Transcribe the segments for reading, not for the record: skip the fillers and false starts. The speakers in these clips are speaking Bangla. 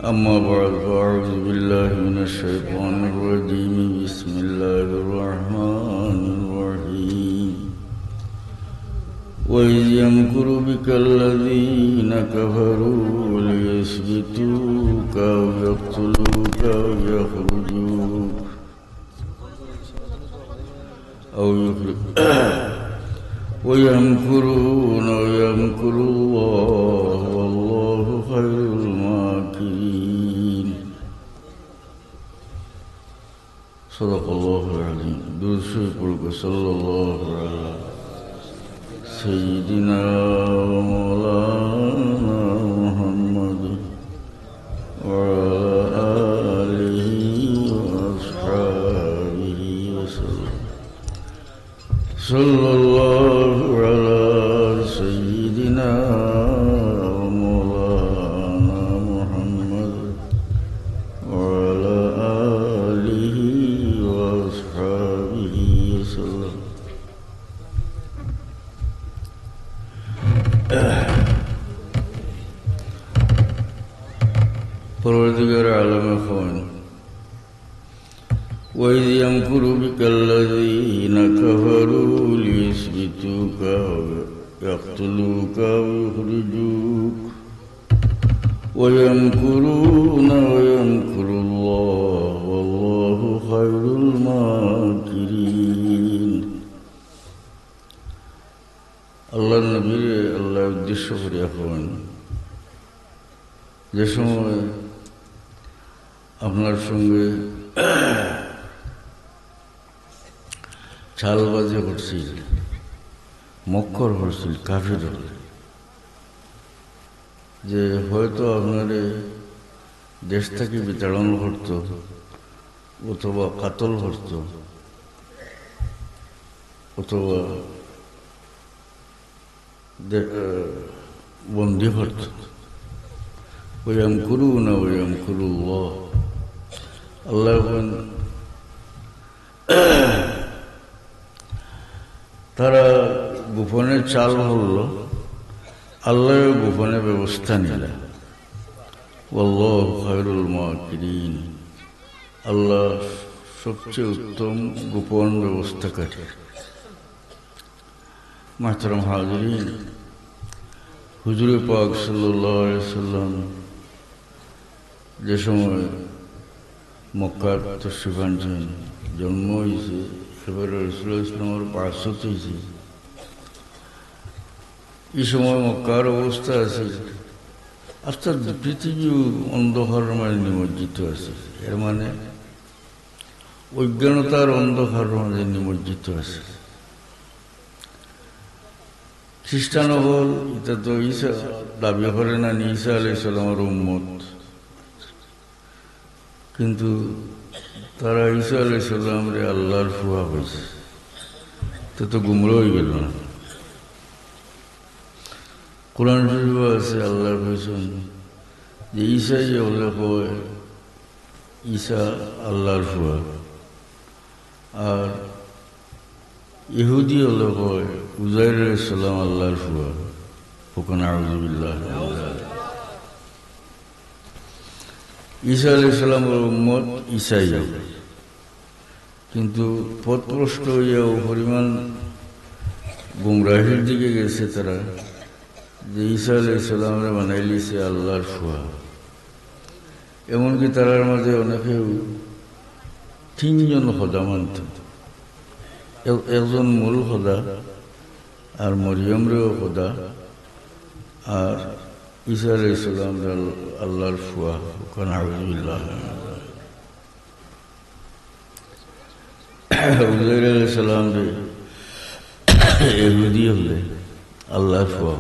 أما بعد فأعوذ بالله من الشيطان الرجيم بسم الله الرحمن الرحيم وإذ يمكر بك الذين كفروا ليثبتوك أو يقتلوك أو يخرجوك أو يخرجوك ويمكرون ويمكر الله والله خير الماكرين صدق الله العظيم. درود شريف صلى الله على سيدنا ومولانا محمد وعلى آله وأصحابه وسلم. صلى الله على سيدنا ومولانا محمد وعلى آله وأصحابه وسلم. परवरदिगार आलम ख़ौन वइज़ यमकुरु बिकल्लज़ीना कफ़रू लियुस्बितूका यक़्तुलूका वयुख़्रिजूक वयमकुरूना वयमकुरुल्लाहु वल्लाहु खैरुल माकिरीन। আল্লাহ নবীর আল্লাহ উদ্দেশ্য করে এখন যে সময় আপনার সঙ্গে চালবাজি করছিল, মক্কর করছিল কাফির হলে, যে হয়তো আপনারে দেশ থেকে বিতাড়ন করত অথবা কাতল করত অথবা বন্দী করত। ওয়ায়ামকুরুনা ওয়ায়ামকুরুল্লাহ, আল্লাহ তারা গোপনে চাল হল, আল্লাহ গোপনে ব্যবস্থা নিলেন। আল্লাহু খায়রুল মাকিরিন, আল্লাহ সবচেয়ে উত্তম গোপন ব্যবস্থাকারী। মুহতারাম হাজিরিন, হুজুর পাক সাল্লাল্লাহু আলাইহি ওয়াসাল্লাম যে সময় মক্কার তশরিফ আনছেন, জন্ম হয়েছে, এবারে রাসূলুল্লাহ ইসলামের বাসত হয়েছে, এই সময় মক্কার অবস্থা আছে অর্থাৎ পৃথিবী অন্ধকার মাঝে নিমজ্জিত আছে। এর মানে অজ্ঞানতার অন্ধকার মাঝে নিমজ্জিত আছে। খ্রিস্টান হল এটা তো ঈসা দাবি করে না ঈসা আলাইহিস সালামের উম্মত, কিন্তু তারা ঈসা আলাইহিস সালামরে আল্লাহর ফুয়া হয়েছে, তো গুমরা হয়ে গেল না। কোরআন শরীফ আছে আল্লাহর বলেছেন যে ঈসাই হলে হয় ঈসা আল্লাহর ফুয়া, আর ইহুদি হলে হয় উজাইর আলাইহিস সালাম আল্লাহর ফুয়া। ফুকান আউযু বিল্লাহ। ঈসা আলাইহিস সালামের উম্মত ঈসাই, কিন্তু পথভ্রষ্ট হইয়াও পরিমাণ গুমরাহির দিকে গেছে তারা, যে ঈসা আলাইহিস সালামরে বানাইলিছে আল্লাহর ফুয়া। এমনকি তারার মাঝে অনেকেও তিনজন খোদা মানত, একজন মূল খোদা, আর মরিয়মরেও খোদা, আর ঈসা আলাইহিস সালাম আল্লাহর ফুয়া। নাউযুবিল্লাহ। উজাইর আলাইহিস সালাম ইহুদি হলে আল্লাহর ফুয়া।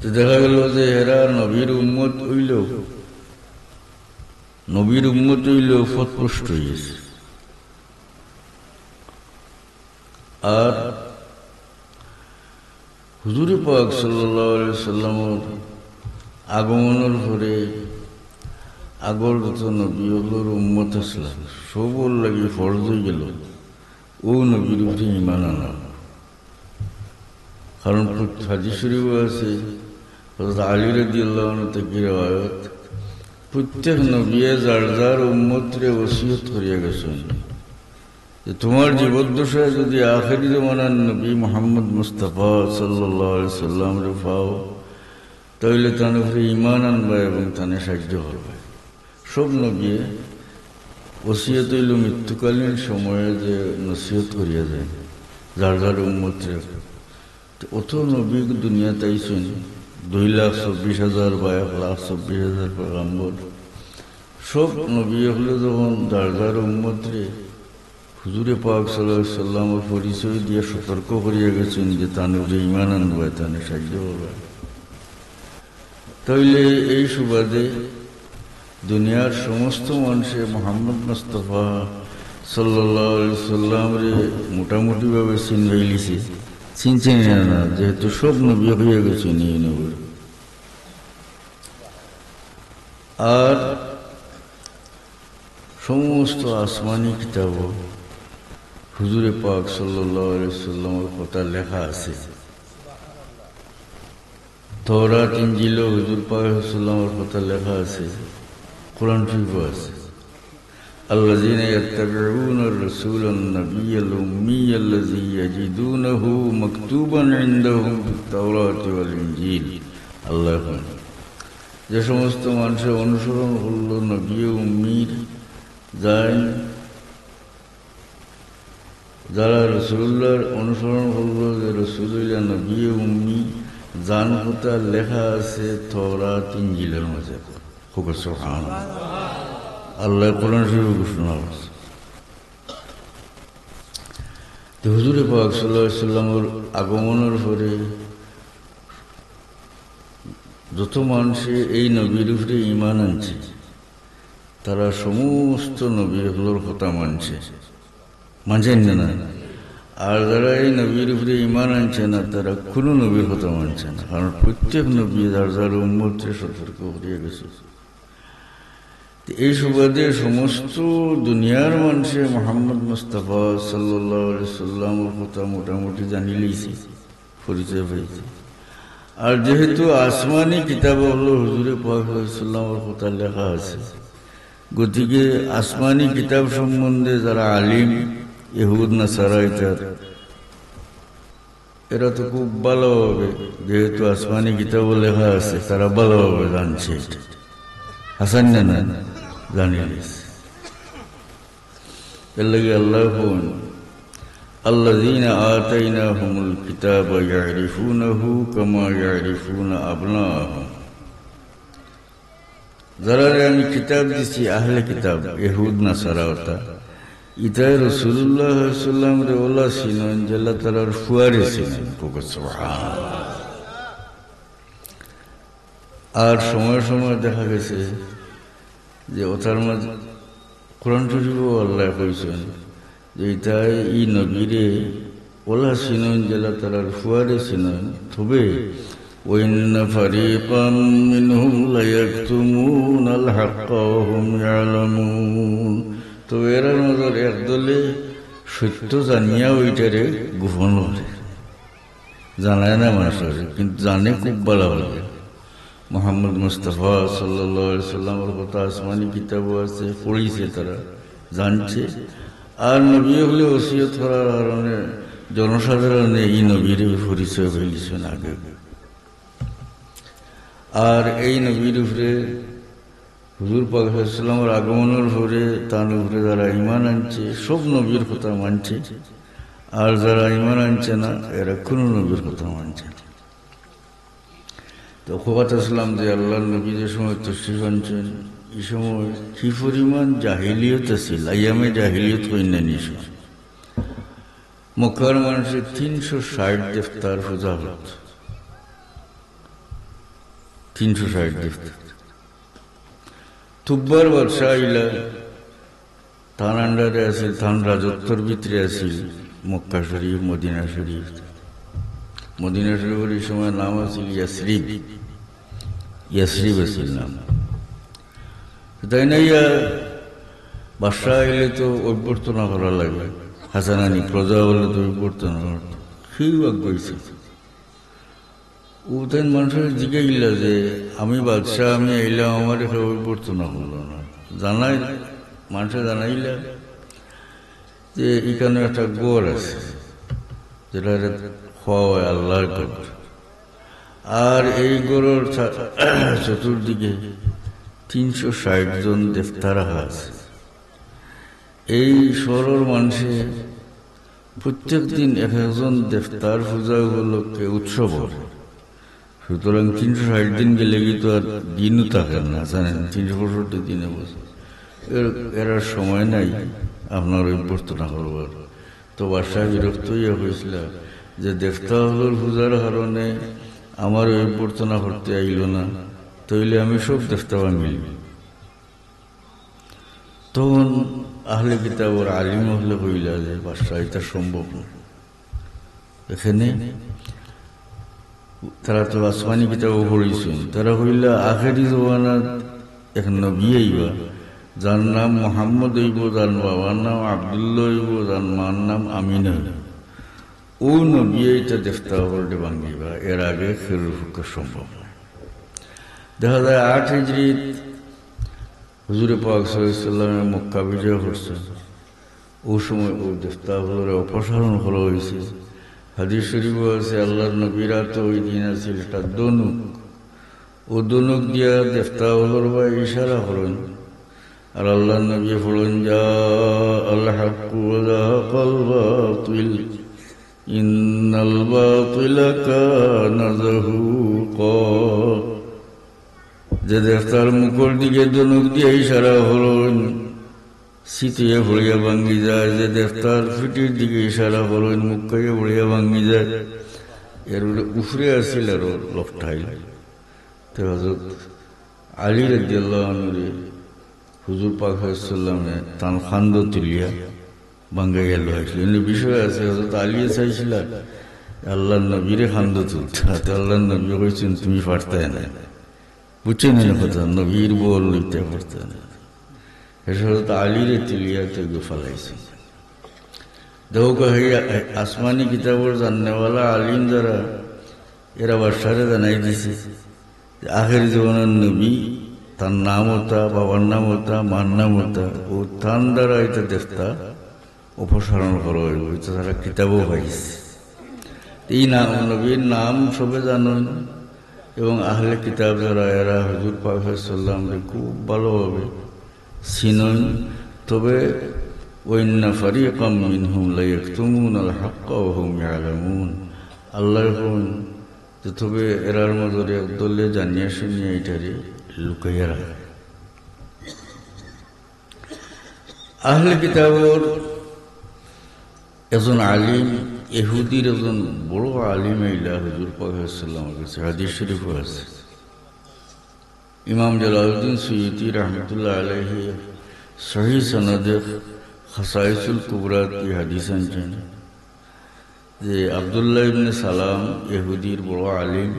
তো দেখা গেল যে এরা নবীর উম্মত হইলেও পথভ্রষ্ট হয়েছে। আর হুজুর পাক সাল্লাল্লাহু আলাইহি ওয়াসাল্লামের আগমনের পরে আগর যত নবীগুলোর উম্মত আসলা সবর লাগে ফরজ হয়ে গেল ও নবীর উপরে ঈমান আনা। কারণ হাদিস শরীফে আছে হযরত আলী রাদিয়াল্লাহু আনহু থেকে রওয়ায়াত, প্রত্যেক নবী যার যার উম্মতরে ওসিয়ত করিয়া গেছেন যে তোমার জীবদ্দশায় যদি আখেরি জমানার নবী মুহাম্মদ মুস্তাফা সাল্লাল্লাহু আলাইহি সাল্লাম রে পাও, তাহলে তার উপরে ঈমান আনবা এবং তানে সাহায্য করবে। সব নবী ওসিয়ত হইল মৃত্যুকালীন সময়ে যে নসিহত করিয়া যায় যার যার উম্মতরে। অত নবী দুনিয়াতে আইছেন 2,24,000 বা 1,24,000 পয়গম্বর। সব নবী হলে যখন যার যার উম্মতরে হুজুরে পাক সাল্লাল্লাহু আলাইহি সাল্লামের পরিচয় দিয়ে সতর্ক করিয়া গেছেন যে তার উপরে ঈমান আনবে, তানে সাহায্য করবে। তাইলে এই সুবাদে দুনিয়ার সমস্ত মানুষে মুহাম্মদ মুস্তাফা সাল্লাল্লাহু আলাইহি সাল্লামরে মোটামুটিভাবে চিনবাই লিছে, চিনছে না, যেহেতু সব নবী হয়ে গেছেন এই নবী। আর সমস্ত আসমানি কিতাব হুজুরে পাক সাল্লাল্লাহু আলাইহি সাল্লামের কথা লেখা আছে। তাওরাত ইনজিল হুজুর পাক সাল্লাল্লাহু আলাইহি সাল্লামের কথা লেখা আছে, কোরআন শরীফও আছে। الذين يتبعون الرسول النبي الأمي الذي يجدونه مكتوبا عندهم في التوراة والإنجيل। আল্লাহ যে সমস্ত মানুষের অনুসরণ করল নবী উম্মির, যারা রসুল্লাহর অনুসরণ করল যে রসুল্লাহ নবী উম্মি, জান কথা লেখা আছে তাওরাত ইনজিলের মাঝে। খুব সুবহানাল্লাহ, আল্লাহ কোরআন শরীফে ঘোষণা করছে। হুজুরে পাক সাল্লাল্লাহু আলাইহি সাল্লামের আগমনের পরে যত মানুষে এই নবীর উপরে ঈমান আনছে, তারা সমস্ত নবীগুলোর কথা মানছেন না। আর যারা এই নবীর উপরে ঈমান আনছে না, তারা কোনো নবীর কথা মানছে না, কারণ প্রত্যেক নবী যার যার উম্মতকে সতর্ক করিয়া গেছে। এই সুবাদে সমস্ত দুনিয়ার মানুষে মুহাম্মদ মুস্তাফা সাল্লাল্লাহু আলাইহি সাল্লামের কথা মোটামুটি জানি লইছে, পরিচয় পাইছে। আর যেহেতু আসমানি কিতাব হলো হুজুরে পাক সাল্লাল্লাহু আলাইহি সাল্লামের কথা লেখা আছে, গতিকে আসমানি কিতাব সম্বন্ধে যারা আলিম, ইহুদ নাসারা এরা তো খুব ভালোভাবে, যেহেতু আসমানি কিতাব লেখা আছে, তারা ভালোভাবে জানছে। হাসান না জানিয়ে দিয়েছে। এর লাগে আল্লাহ বলেন, আল্লাযীনা আতাইনাহুমুল কিতাবা ইয়ারিফুনাহু কামা ইয়ারিফুনা আবনাআহুম। যারা আমি কিতাব দিছি, আহলে কিতাব ইহুদ নাসারা, ওটা ইতায় রাসূলুল্লাহ সাল্লাল্লাহু আলাইহি ওয়াসাল্লাম রে ওলা সিনন জেলা তারার ফুয়ারে সিনন। সুবহানাল্লাহ। আর সময় সময় দেখা গেছে যে ওটার মাঝে কোরআন শরীফও আল্লাহ কইছেন যে এটাই ই নবীরে ওলা সিনন জেলা তারার ফুয়ারে সিনন। তবে ওয়াইন্না ফারিকাম মিনহুম লা ইয়াকতুমুনাল হাক্কা ওয়া হুম ইয়ালামুন। তো এরা নজর একদলে সত্য জানিয়া ওইটারে গোপন করে জানায় না মানুষের, কিন্তু জানে খুব ভালো লাগে। মুহাম্মদ মুস্তাফা সাল্লাল্লাহু আলাইহি সাল্লামের কথা আসমানি কিতাবও আছে, পড়িছে, তারা জানছে। আর নবী হলে ওসিয়ত করার কারণে জনসাধারণে এই নবীর পরিচয় পেয়েছেন আগে। আর এই নবীর উপরে হুজুর পাক সাল্লাল্লাহু আলাইহি সাল্লামের আগমনের পরে তার উপরে যারা ঈমান আনছে, সব নবীর কথা মানছে। আর যারা ঈমান আনছে না, এরা কোনো নবীর কথা মানছে না। তো কথা ছিলাম যে আল্লাহর নবী যে সময় তশরিফ আনছেন, এই সময় কি পরিমাণ জাহিলিয়ত আছিল, আইয়ামে জাহিলিয়ত কইনা নিয়েছে। মক্কার মানুষের 360 দেবতার পূজা হত, 360 দেবতা। তুব্বার বাদশাহ ইলা তার আন্ডারে আছিল, তার রাজত্বর ভিতরে আছিল মক্কা শরীফ, মদিনা শরীফ। মদিনা শরীফের এই সময় নাম আছিল ইয়াসরিব, ইয়াসরিব আছিল নাম। তাই না, ইয়া বাদশাহ এলে তো অভ্যর্থনা করা লাগবে, হাসানানি প্রজা বলে তো অভ্যর্থনা করত। সেই আগ গেছে উতেন মানুষের দিকে গিলা যে আমি বাদশাহ, আমি আইলাম, আমার খবর পড়তো না, হলো না। জানাই মানুষে জানাইলা যে এখানে একটা গোর আছে যেটা খাওয়া হয় আল্লাহর গোর, আর এই গোরের চতুর্দিকে 360 জন দেবতা রাখা আছে। এই শহরের মানুষে প্রত্যেক দিন এক একজন দেবতার পূজা উপলক্ষে উৎসব হয়। সুতরাং 360 দিন গেলে কি তো আর দিনও থাকে না, জানেন, 365 দিনে বসে এর সময় নাই আপনার ওই অভ্যর্থনা করবার। তো বাদশাহ বিরক্ত হইয়া হয়েছিল যে দেবতা হলোর পূজার কারণে আমার ওই অভ্যর্থনা করতে আইল না, তইলে আমি সব দেবতা ভাঙিল। তখন আহলে কিতাবর আলিম হলে হইলা যে বাদশাহ এটা সম্ভব না। এখানে তারা তো আসমানি কিতাবও পড়েছেন, তারা হইলা আখেরি জমানাত এক নবী আইবা, যার নাম মোহাম্মদ হইব, যার বাবার নাম আব্দুল্লাহ হইব, যার মার নাম আমিনা হইব। ও নবী এটা দেবতা বলতে ভাঙিবা, এর আগে খেরুর পক্ষে সম্ভব না। দেখা যায় 8 হিজরিত হুজুরে পাক সাল্লাল্লাহু আলাইহি ওয়াসাল্লাম মক্কা বিজয় করছেন। ওই সময় ও দেবতাগুলোর অপসারণ করা হয়েছে। হাদিস শরীফ আছে আল্লাহর নবীরা তো ওই দিন আছে একটা দনুক, ও দনুক দিয়া দেবতাগুলোর বা ইশারা করেন, আর আল্লাহর নবী বলেন যা আল্লাহ হাক্কু ওয়া যাহাকাল বাতিল ইন্নাল বাতিলা কানা যাহুকা। যে দেবতার মুখের দিকে দনুক দিয়ে ইশারা হলেন শীতিয়ে ভরিয়া ভাঙ্গি যায়, যে দেবতার ফিটির দিকে ইশারা হলেন মুখ খাইয়ে ভরিয়া ভাঙ্গি যায়। এর উফরে আসছিল আরো লোকটাই। তো হযরত আলী রাদিয়াল্লাহু আনহু হুজুর পাক সাল্লাল্লাহু তান খান্দ তুলিয়া ভাঙ্গাইয়া লইছিল। এই বিষয় আছে হযরত আলী চাইছিল আল্লাহর নবীরে খান্দ তুলতে, আল্লাহর নবী কইছেন তুমি পারতে না, বুঝছেন না কথা, নবীর বল লইতে পারতে না। হযরত আলীরে তুলিয়া তো ফালাইছে। দেখো আসমানি কিতাবর জাননেওয়ালা আলিম যারা, এরা বাদশারে জানাই দিছে আখের জীবনের নবী, তার নাম হতা, বাবার নাম হতা, মার নাম হতা, ও তার দ্বারা এটা দেবতা অপসারণ করা হইব। এটা তারা কিতাবও পাইছে। এই নাম নবীর নাম সবে জানেন, এবং আহলে কিতাব যারা এরা হুজুর পাক সাল্লাল্লাহু আলাইহি খুব ভালোভাবে চিনেন। তবে ওয়াইন্না ফারিকাম মিনহুম লা ইয়াকতুমুনাল হাক্কা ওয়া হুম ইয়ালামুন, আল্লাহ কোন যে তবে এরার মধ্যে একদলে জানিয়া শুনিয়া এটারে লুকাইয়া রাখে। আহলে কিতাবর একজন আলিম, ইহুদির একজন বড় আলিম আইলা হুজুর পাক সাল্লাল্লাহু আলাইহি ওয়াসাল্লাম হাদিস শরীফ আছে। ইমাম জালালউদ্দিন সুয়ুতি রহমতুল্লাহ আলাইহি সহিহ সনদে খাসাইসুল কুবরা কি হাদিস আনছেন যে আব্দুল্লাহ ইবনে সালাম ইহুদির বড় আলিম,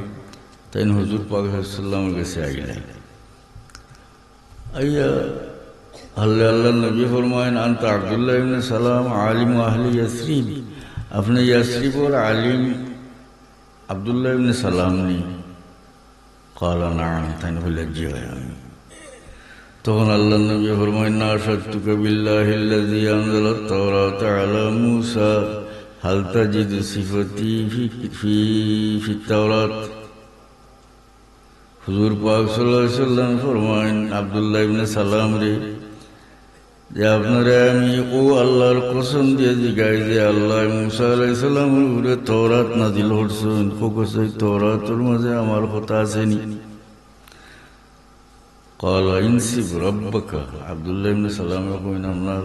তাই হুজুর পাক সাল্লাল্লাহু কাছে আইলেন। আইয়া আল্লাহ নবী ফরমায়েন আনতা আব্দুল্লাহ ইবনে সালাম আলিম আহলি ইয়াসরিব, আপনি ইয়াসরিবর আলিম আব্দুল্লাহ ইবনে সালাম নি? قال نعم, তাই বলে জি হয় আমি। তখন আল্লাহ নবী ফরমায়েন না আশহাদুকা বিল্লাহিল্লাযী আনজালা আত-তাওরাতা আলা মূসা হাল তাজিদু সিফাতি ফি তাওরাত। হুজুর পাক সাল্লাল্লাহু আলাইহি ওয়াসাল্লাম ফরমায়েন আব্দুল্লাহ ইবনে সালাম রে, যে আপনারা আমি ও আল্লাহর কসম দিয়ে জিগাই যে আল্লাহ মূসা আলাইহিস সালামের উপরে তাওরাত নাযিল করছেন, কইছে তাওরাতের মাঝে আমার কথা আছেনি? ক্বালা ইনসিব রাব্বাকা, আব্দুল্লাহ ইবনে সালাম কইলেন আপনার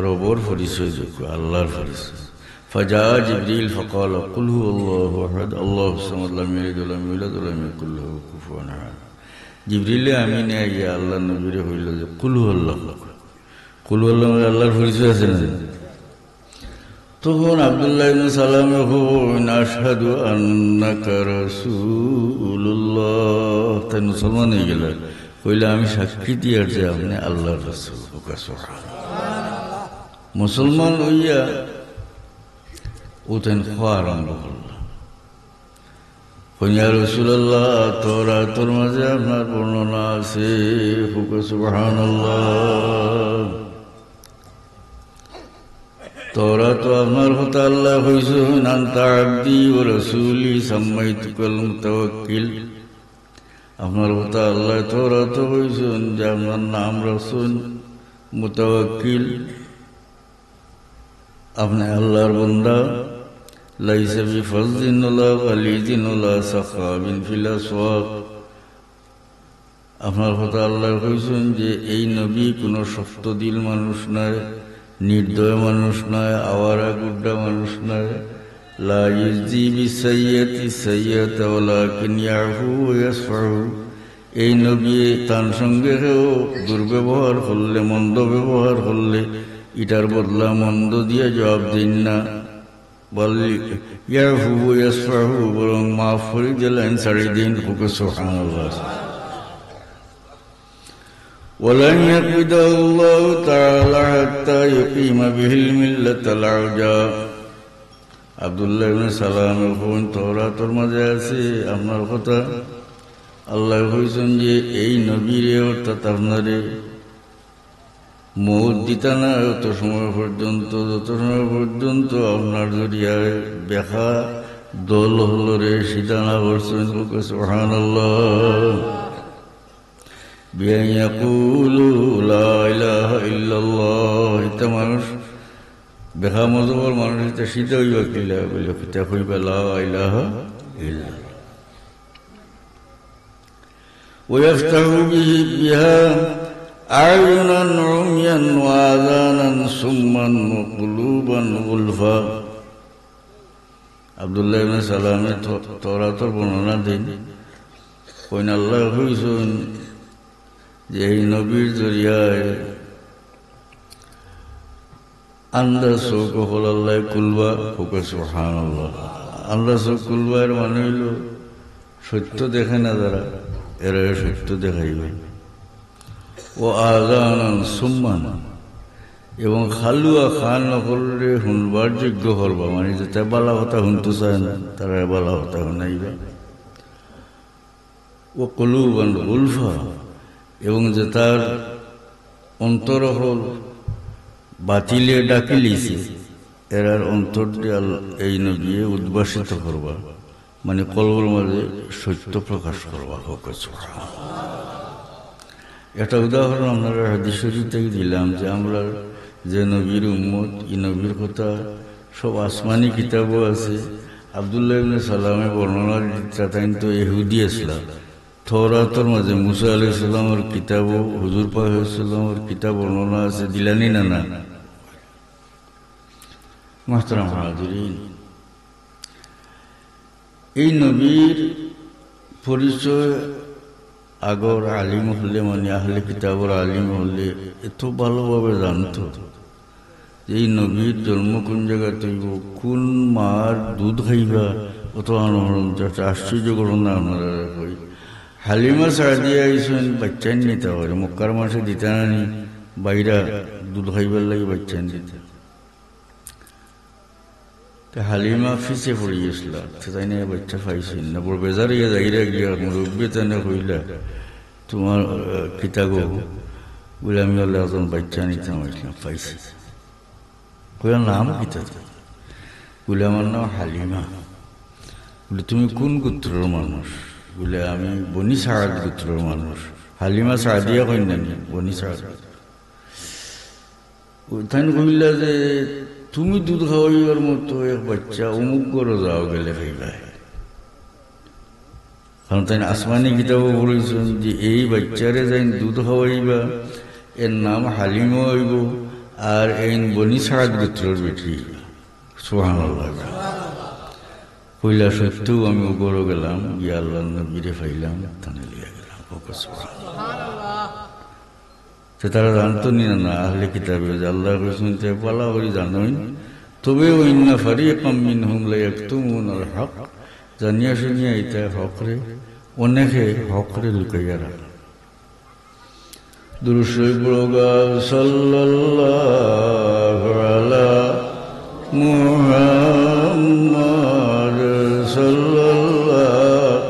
রবের পরিচয় যোগ্য, আল্লাহর পরিচয়। ফাজা জিবরিল ফাকালা কুল হুয়াল্লাহু আহাদ আল্লাহুস সামাদ লাম ইয়ালিদ ওয়া লাম ইউলাদ ওয়া লাম ইয়াকুল লাহু কুফুয়ান আহাদ। জিবরিল আমিন আইয়া আল্লাহ নবীরে হইল যে কুল হুয়াল্লাহু, কুল হুয়াল্লাহু আল্লাহর পরিচয় আছে না? তখন আব্দুল্লাহ ইবনে সালাম কইলেন আশহাদু আন্নাকা রাসূলুল্লাহ, তাই মুসলমান হয়ে গেল। কইলে আমি সাক্ষী দিয়ার যে আপনি আল্লাহর রাসূল। মুসলমান হইয়া ওতেন খাওয়া আরম্ভ করল। ইয়া রাসূলুল্লাহ, তাওরাতের মাঝে আপনার বর্ণনা আছে। সুবহানাল্লাহ। তাওরাত আপনার কথা আল্লাহ কইছেন, আনতা আবদি ওয়া রাসূলি সাম্মাইতুকাল মুতাওয়াক্কিল। আপনার কথা আল্লাহ তাওরাত কইছেন যে আপনার নাম রাখছেন মুতাওয়াক্কিল, আপনি আল্লাহর বান্দা। লাইসা বিফাযলিন ওয়ালা গালিযিন ওয়ালা সাখাবিন ফিল আসওয়াক। আপনার কথা আল্লাহ কইছেন যে এই নবী কোনো শক্ত দিল মানুষ নয়, নির্দয় মানুষ নয়, আওয়ারা গুড্ডা মানুষ নয়। লা ইউজি বিসাইয়্যাতি সাইয়্যাতা ওয়ালাকিন ইয়াফু ওয়া ইয়াসফাহু। এই নবী তার সঙ্গে দুর্ব্যবহার করলে, মন্দ ব্যবহার করলে এটার বদলা মন্দ দিয়ে জবাব দিন না, বলি ইয়াফু ওয়া ইয়াসফাহু, বরং মাফ করে দিলেন, ছাড়ি দিন। সুবহানাল্লাহ। ولن يقبضه الله تعالى حتى يقيم به الملة العوجا। আব্দুল্লাহ ইবনে সালামের ফোন তাওরাতের মাঝে আছে, আপনার কথা আল্লাহ কইছেন যে এই নবীরে অর্থাৎ আপনারে মৌত দিতা না যত সময় পর্যন্ত আপনার জরিয়ায় বেখা দল হলরে সিদানা বলছেন। সুবহানাল্লাহ। বিআন ইয়াকুলু লা ইলাহা ইল্লাল্লাহ। এটা মানুষ বেখা মজবর মানুষ এটা সিধা হইবা কিলা বলে কিতা কইবা লা ইলাহা ইল্লাল্লাহ। ওয়াফতাহু বিহা আ'য়ুনান উময়ান ওয়া আযানান সুম্মান ওয়া কুলুবান গুলফা। আব্দুল্লাহ ইবনে সালামের তাওরাতের বর্ণনা দেন, কইন আল্লাহ কইছেন যে এই নবীর জরিয়ায় আন্দাজ চোখ হল আল্লাহ কুলবা। সুবহানাল্লাহ। আন্দাজ চোখ কুলবার মানে হইল সত্য দেখে না যারা, এরা সত্য দেখাইবে। ও আযানান সুম্মান, এবং খালুয়া খান নকলরে শুনবার যোগ্য করবা, মানে যেটা বালা কথা শুনতে চায় না তারা বালা কথা শুনাইবা। ও কুলুবান গুলফা, এবং যে তার অন্তর হল বাতিলে ডাকি লিছে, এরার অন্তর এই নবী উদ্ভাসিত করবা, মানে কলবের মাঝে সত্য প্রকাশ করবা। একটা উদাহরণ আপনারা হাদিস শরীফ থেকে দিলাম যে আমরা যে নবীর উম্মত, এই নবীর কথা সব আসমানি কিতাবও আছে। আব্দুল্লাহ ইবনে সালামে বর্ণনা দিতা, তাই তো ইহুদি আসলাম। তাওরাতের মাঝে মুসা আলাইহিস সালামের কিতাব, হুজুর পাক সাল্লাল্লাহু কিতাব বর্ণনা আছে, দিলানি না না। মুহতারাম হাজিরিন, এই নবীর পরিচয় আগর আলিম হলে, মানে আহলে কিতাবের আলিম হলে এত ভালোভাবে জানতো যে এই নবীর জন্ম কোন জায়গায় তৈব, কোন মার দুধ খাইবা, অত আশ্চর্য ঘটনা আপনারা কই। হালিমা সাদিয়া আইসেন বাচ্চা নিতে পারে, মক্কার মাসে দিতে নানি, বাইরা দুধ খাইবার লাগে বাচ্চা দিতে। হালিমা ফিসে পড়ে গেছিল, তাই না বাচ্চা পাইছেন না, বড় বেজারিয়া যাইরা গিয়া মুরব্বী তাই কইলা তোমার কিতা গো বলে, আমি আল্লাহ একজন বাচ্চা নিতাম আসলাম, পাইছি। কইলা নাম কিতা? বলে আমার নাম হালিমা। বলে তুমি কোন গোত্রের মানুষ? বলে আমি বনি সাদ গোত্রের মানুষ। হালিমা সাদিয়া কইনানি, বনি সাদ। তাই কইলা যে তুমি দুধ খাওয়াইবার মতো এক বাচ্চা অমুক করে যাও গেলে খাইবা। কারণ তাই আসমানি কিতাবও বলেছেন যে এই বাচ্চারে যাই দুধ খাওয়াইবা, এর নাম হালিমা হইব, আর এই বনি সাদ গোত্রের বেটি। সুবহানাল্লাহ। কইলা সত্যও আমি ওগরও গেলাম, গিয়া আল্লাহ নবীরে পাইলাম, থানে লিয়া গেলাম। তারা জানতো নি না আহলে কিতাবে যে আল্লাহ কইছেন পালা করি জানোই, তবে ইন্না ফারিকাম মিনহুম লা ইয়াকতুমুনাল হক। জানিয়া শুনিয়া এটা হকরে অনেকে হকরে লুকাইয়া রাখে। দুরূদ শরীফ পড়া, সাল্লাল্লাহু আলা মুহাম্মাদ সাল্লাল্লাহু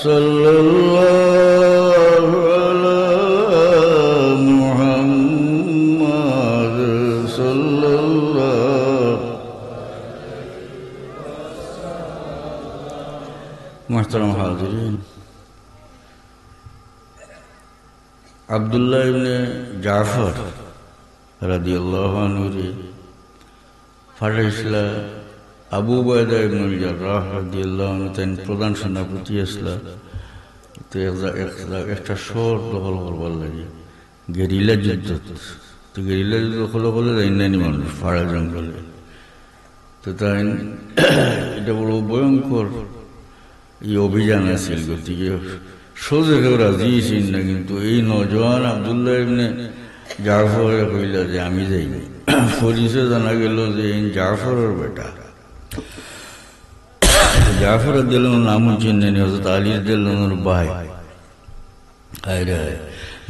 সাল্লাল্লাহু আলা মুহাম্মাদ সাল্লাল্লাহু। মুহতারাম হাজিরিন, আব্দুল্লাহ ইবনে জাফর রাদিয়াল্লাহু আনহু ফাটাইছিলা আবু উবাইদা ইবনুল জাররাহ রাদিয়াল্লাহু আনহু তেন প্রধান সেনাপতি আসলা। তো একটা শহর দখল করবার লাগে গেরিলা যুদ্ধ। তো গেরিলা যুদ্ধ হলে যাইনি মানুষ ফাড়া জঙ্গলে। তো তাই এটা বড় ভয়ঙ্কর এই অভিযান আছিল। গতিকে সোজা কেউ রাজি ছিল না, কিন্তু এই নজওয়ান আব্দুল্লাহ ইবনে জাফর কইলা যে আমি যাই। পরিচয় জানা গেল যে এই জাফরের বেটা। জাফর রাদিয়াল্লাহু নাম চিনেন হযরত আলী রাদিয়াল্লাহুর ভাই।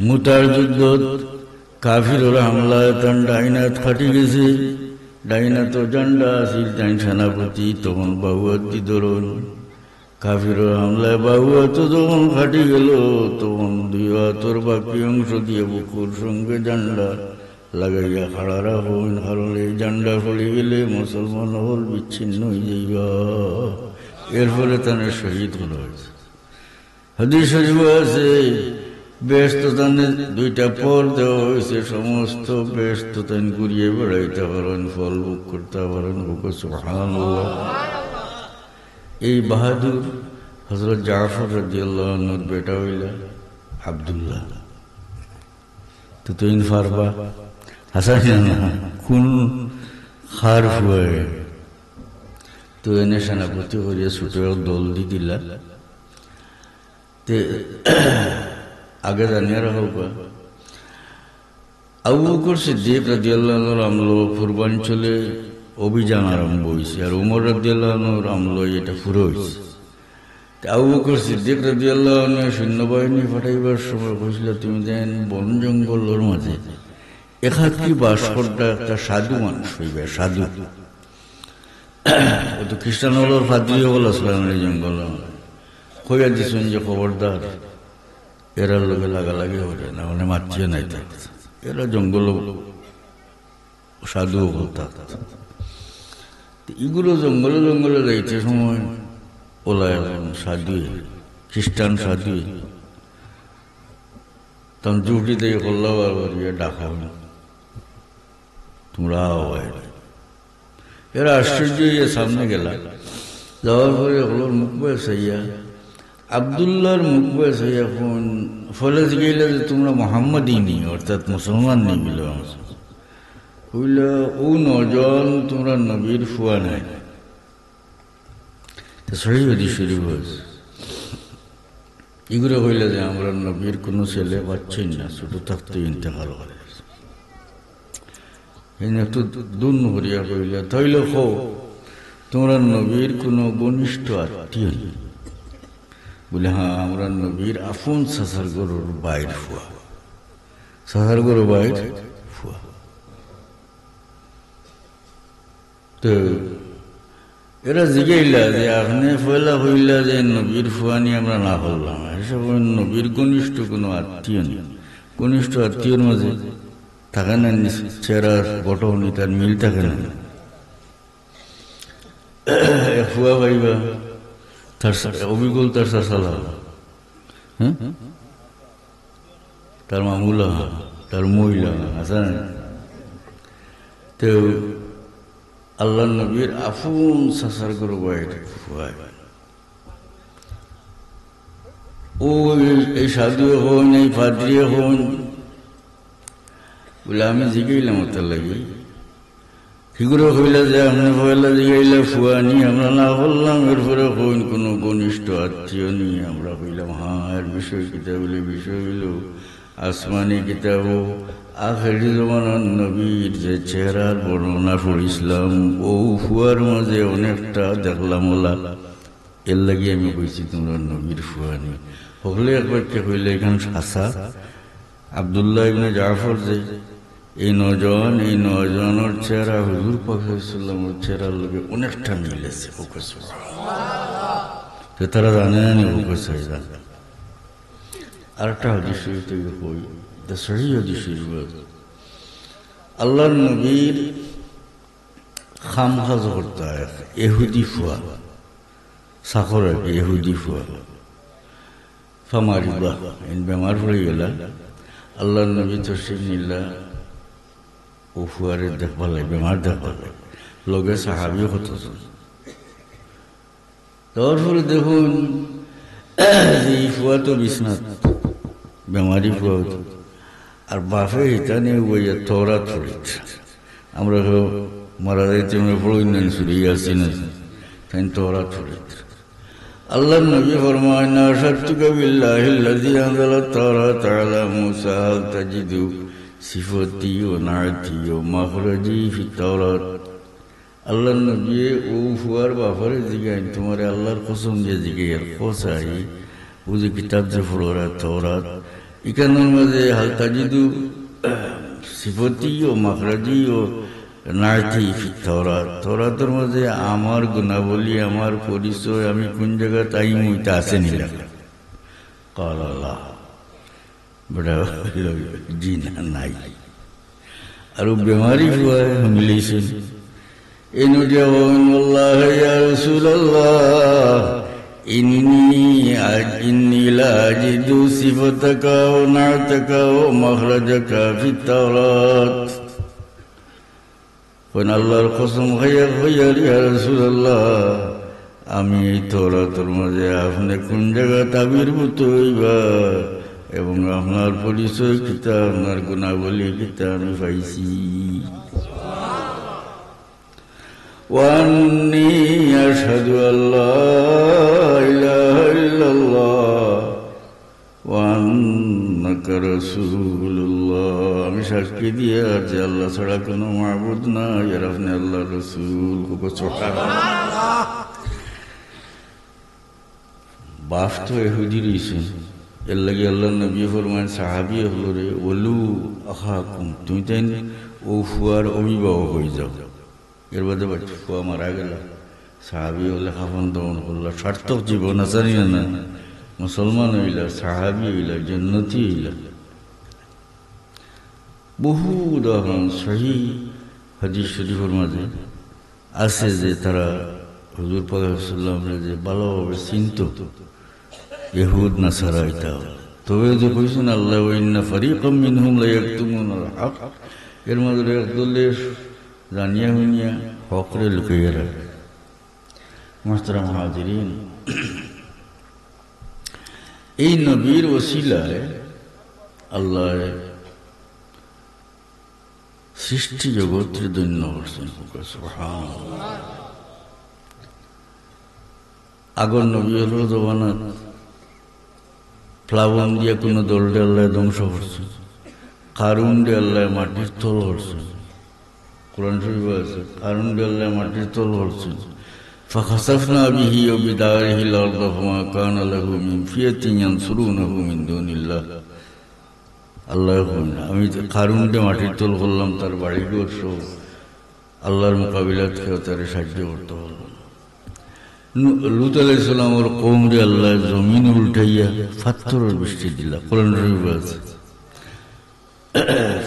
মুতার যুদ্ধ কাফিররা হামলায় তার ডাইনাত ফাটি গেছে। ডাইনা তো জান্ডা আছিল তাই সেনাপতি, তখন বাহুয়াতি ধরুন কাফিররা হামলায় বাহুয়াত যখন ফাটি গেল, তখন দুই হাতর বাকি অংশ দিয়ে বুকুর সঙ্গে জান্ডা লাগাইয়া খাড়ারা হন। কারণ এই জান্ডা ফলে গেলে মুসলমান হল বিচ্ছিন্ন হয়ে যাইবা। এর ফলে তাদের শহীদ হল। হাদিস শরীফ আছে ব্যস্ততানে দুইটা পর দেওয়া হয়েছে, সমস্ত ব্যস্ততা ঘুরিয়ে বেড়াইতে পারেন, ফল ভোগ করতে পারেন। সুবহানাল্লাহ। এই বাহাদুর হযরত জাফর রাদিয়াল্লাহু আনহুর বেটা হইলা আব্দুল্লাহ। তো তুই ফারবা হাসান কোন খার ফুয়ে তো এনে সেনাপতি করিয়া ছুটে দল দি দিলা। আগে জানিয়ে রাখা আবু বকর সিদ্দিক রাদিয়াল্লাহু আনহুর আমল পূর্বাঞ্চলে অভিযান আরম্ভ হয়েছে, আর উমর রাদিয়াল্লাহু আনহুর আমল এটা পুরো হয়েছে। আবু বকর সিদ্দিক রাদিয়াল্লাহু আনহু সৈন্যবাহিনী পাঠাইবার সময় কইছিল, তুমি দেন বন জঙ্গলের মাঝে একাকি বাস করতে একটা সাধু মানুষ হইবে। সাধু তো খ্রিস্টান হলোর ফাদ্রি হল আসলাম এই জঙ্গল কইয়া দিচ্ছেন যে খবরদার এরার লোকে লাগালাগি হয়ে না, মানে মাতিয়ে নাই থাকত। এরা জঙ্গল সাধু হল। এগুলো জঙ্গলে জঙ্গলে যাইতে সময় ওলা এখন সাধু খ্রিস্টান সাধু তখন জুটি থেকে করলাম বারবার ডাকা তোমরা এরা আশ্চর্য সামনে গেলা। যাওয়ার পরে হলোর মুখ বয়সাইয়া আব্দুল্লাহর মুখ বয়সাইয়া ফলে গেলে যে তোমরা মোহাম্মদই অর্থাৎ মুসলমান নেই মিল হইল ও নজন তোমরা নবীর ফুয়া নাই। সহিদি শরীফ এগুলো হইলে যে আমরা নবীর কোনো ছেলে পাচ্ছেন না, ছোট থাকতে ইন্তেকাল করে। একটু দুন হরিয়া কইলে তাইলে হো তোমরা নবীর কোনো ঘনিষ্ঠ আত্মীয় নেই বলে, হ্যাঁ আমরা নবীর আফুন সাসার গরুর বাইর ফুয়া। সাসার গরু বাইর ফুয়া। তো এরা জিগাইলা যে আপনি ফয়লা হইলা যে নবীর ফুয়া নিয়ে আমরা না করলাম। এসব নবীর ঘনিষ্ঠ কোনো আত্মীয় নেই। ঘনিষ্ঠ আত্মীয়র মাঝে থাকে না চেহারার গঠন, তার মিল থাকে না। ফুয়া ভাইবা তার অবিকল তার সাসালা, হ্যাঁ তার মামুলা, তার মহিলা আছে না। তো আল্লাহ নবীর আফুন সাসার গরু বাইর ফুয়া। ও এই সাধু হন, এই ফাদ্রি হন বলে আমি জিগাইলাম তার লাগে ফিগুরো হইলা যে আপনি হইলা জিগাইলে ফুয়া নিয়ে আমরা না বললাম। এরপরে হইন কোনো ঘনিষ্ঠ আত্মীয় নিয়ে আমরা হইলাম। হ্যাঁ এর বিষয় কিতাব বলে বিষয় হইল আসমানি কিতাব আখেরি জমানার নবীর যে চেহারার বর্ণনা পড়িছিলাম, ও ফুয়ার মাঝে অনেকটা দেখলাম ওলা। এর লাগে আমি কইছি তোমরা নবীর ফুয়া নিয়ে হলে একবার হইলে এখানে হাসা আব্দুল্লাহ ইবনে জাফর যে এই নজওয়ানের চেহারা হুজুর পাক সাল্লাল্লাহু আলাইহি ওয়াসাল্লামের চেহারার লগে অনেকটা মিল আছে। তো তারা জানে না নিব কোথায় জানে। আর একটা হাদিস শরীফ থেকে কই, সহিহ হাদিস শরীফ, আল্লাহর নবীর খামখাজ করতে হয় এহুদি ফুয়া সাখর আর কি, এহুদি ফুয়া ফামারিবা বেমার পড়ে গেলা, আল্লাহর নবী তশরিফ নিলা ও ফুয়ারে দেখভালে, বেমার দেখভালে, লগে সাহাবিও হতো। তার ফলে দেখুন এই ফুয়া তো বিছনাথ বেমারি ফুয়া হতো, আর বাপে এটা নিয়ে বইয়া তওরাত পড়েছে। আমরা মারা যাইতে আমরা পড়ই না, শুধু আসি না, তাই তওরাত পড়েছে। আল্লাহ নবী ফরমায়, না শারতুকা বিল্লাহিল্লাযী আনজালাত তাওরাতা আলা মূসা হাল তাজিদু সিফাতি ওয়া না'তি ওয়া মাখরাজি ফিত তাওরাত। আল্লাহ নবী ও ফুয়ার বাপারে জিগায়, তোমারে আল্লাহর কসম দিয়ে জিগাই কোসাই ও যে কিতাব যে পড়রা তাওরাত, ইকানোর মাঝে হাল তাজিদু সিফাতি ও মাখরাজি ও না'তি ফিত তাওরাত। তাওরাতের মাঝে আমার গুণাবলী, আমার পরিচয়, আমি কোন জায়গায় তাই মুইটা আছে নিলাম। কাল আল্লাহ বড় জি না নাই। আর বেমারি হুয়া মিলেছেন এনু জাওয়ান আল্লাহ ইয়া রাসূলুল্লাহ ইন্নী লা আজিদু সিফাতাকা ওয়া না'তাকা ওয়া মাখরাজাকা ফিত তাওরাত। কোন আল্লাহর কসম খাইয়া কইয়া ইয়া রাসূলুল্লাহ, আমি এই তাওরাতের মাঝে আপনি কোন জায়গা আবির্ভূত হইবা এবং আপনার পরিচয় কিতা, আপনার গুণাবলী কিতা আমি পাইছি। ওয়ান্নী আশহাদু আল্লা ইলাহা ইল্লাল্লাহ ওয়া আন্নাকা রাসূলুল্লাহ, আমি সাক্ষী দিয়ে আর যে আল্লাহ ছাড়া কোনো মাবুদ নাই, আর আপনি আল্লাহর রাসূল। বাপ তো ইহুদি রইছেন, এর লাগে আল্লাহ নবী ফরমান সাহাবী হলো রে ওলু আখাকুম, তুমি তাই ও ফুয়ার অভিভাবক হয়ে যাও। এর বাদে ফুয়া মারা গেল, সাহাবী হলে খাফন দমন করল, সার্থক জীবন আসানি না, মুসলমান হইলা, সাহাবী হইলা, জান্নাতি হইলা। বহু উদাহরণ সহিহ হাদিস শরীফের মাঝে আছে যে তারা হুজুর পাক সাল্লাল্লাহু আলাইহি ওয়াসাল্লাম যে ভালোভাবে চিনত ইহুদ নাসারা। এটা তবে যে কইছেন আল্লাহ ওয়া ইন্না ফারিকাম মিনহুম লা ইয়াকতুমুনাল হক, এর মধ্যে একদলের জানিয়া হইয়া হকরে লুকিয়ে রাখে। মুহতারাম হাজিরিন, এই নবীর ওসিলায় আল্লাহ সৃষ্টি জগতের ধন্য করছেন। সুবহানাল্লাহ। আগর নবী হলো জমানাত প্লাবন দিয়ে কোনো দলডে আল্লাহ ধ্বংস করছে, কারুন ডে আল্লাহ মাটির তল করছে। কোরআন শরীফে আছে কারুন ডে আল্লাহ মাটির তল করছে। ফাখাসাফনা বিহি ওয়া বিদারিহিল আরদা ফামা কানা লাহু মিন ফিয়াতিন ইয়ানসুরুনাহু মিন দুনিল্লাহ। আল্লাহ আমি কারুন ডে মাটির তল করলাম, তার বাড়ি ঘর সব আল্লাহর মোকাবিলাত খেয়ে তার সাহায্য করতে পারল। লূত আলাইহিস সালামের কওম রে আল্লাহ জমিন উল্টাইয়া পাথরের বৃষ্টি দিলা। কোরআন শরীফে আছে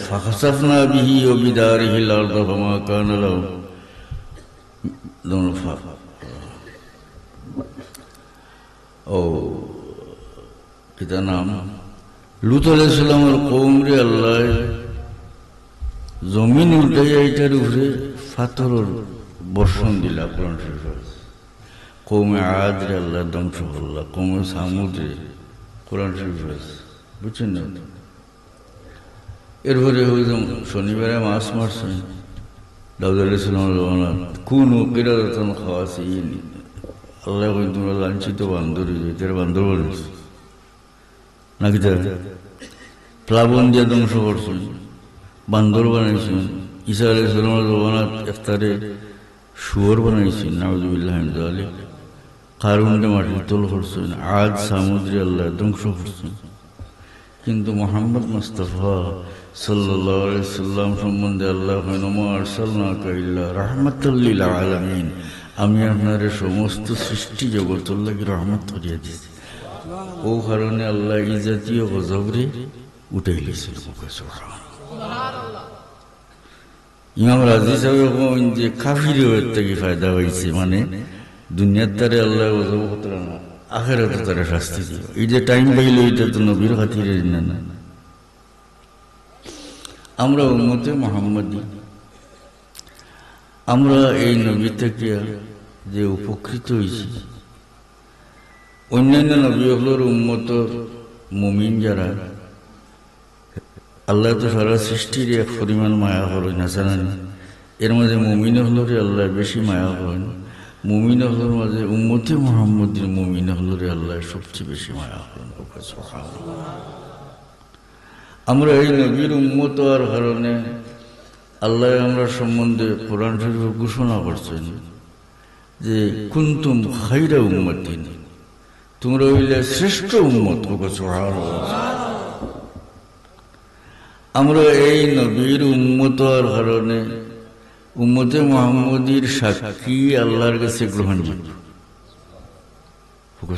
ফাখাসাফনা বিহি ওয়া বিদারিহিল আরদা ফামা কানা লাহু ও কিতা নাম লূত আলাইহিস সালামের কওম রে আল্লাহ জমিন উল্টাইয়া এটার উপরে পাথরের বর্ষণ দিলা। কোরআন শরীফে কওমে আদ রে আল্লাহ ধ্বংস করলা, কওমে সামুদ রে। কোরআন শরীফে বুঝছেন না? এরপরে শনিবারে মাছ মারছেন দাউদ আলাইহিস সালাম, কোন কিরাতান খাওয়াসিন, আল্লাহ কই তোমরা লাঞ্ছিত বান্দর, এটার বান্দর বলেছে নাকি? প্লাবন দিয়ে ধ্বংস করছেন, বান্দর বানাইছেন। ঈসা আলাইহিস সালামের জমানাত ইফতারে শুয়োর বানাইছেন, নাউযুবিল্লাহি মিন যালিক। কারুনকে মাটির তল করছেন, আদ সামুদ্রে আল্লাহ ধ্বংস করছেন। কিন্তু মুহাম্মদ মুস্তাফা সাল্লাল্লাহু আলাইহি সাল্লাম সম্বন্ধে আল্লাহ কইন মা আরসালনাকা ইল্লা রাহমাতাল লিল আলামিন, আমি আপনার সমস্ত সৃষ্টি জগতের লাগি রহমত করিয়া দিয়েছি। ও কারণে আল্লাহ এই জাতীয় গজবরে উঠাই লেছিল। ইমাম রাজি সাহেব যে কাফিরের থেকে ফায়দা হয়েছে, মানে দুনিয়ার তারে আল্লাহ গজব হতো না, আখেরাতে তারা শাস্তি দিল। এই যে টাইম পাইল, এটা তো নবীর খাতিরে না। আমরা উম্মতে মুহাম্মাদি, আমরা এই নবী থেকে যে উপকৃত হয়েছি, অন্যান্য নবী হলোর উম্মতর মুমিন যারা, আল্লাহ তো সারা সৃষ্টির এক পরিমাণ মায়া করেন না জানানি। এর মাঝে মুমিন হলরে আল্লাহ বেশি মায়া করেন। মুমিন হলোর মাঝে উম্মতে মুহাম্মদের মুমিন হলরে আল্লাহ সবচেয়ে বেশি মায়া করেন। আমরা এই নবীর উম্মত হওয়ার কারণে আল্লাহ আমরা সম্বন্ধে কোরআন শরীফে ঘোষণা করছেন যে কুনতুম খায়রা উম্মাতিন, তোমরা হইলে শ্রেষ্ঠ উম্মত। আমরা এই নবীর উম্মত হওয়ার কারণে উম্মতে মুহাম্মদীর সাক্ষী আল্লাহর কাছে গ্রহণযোগ্য।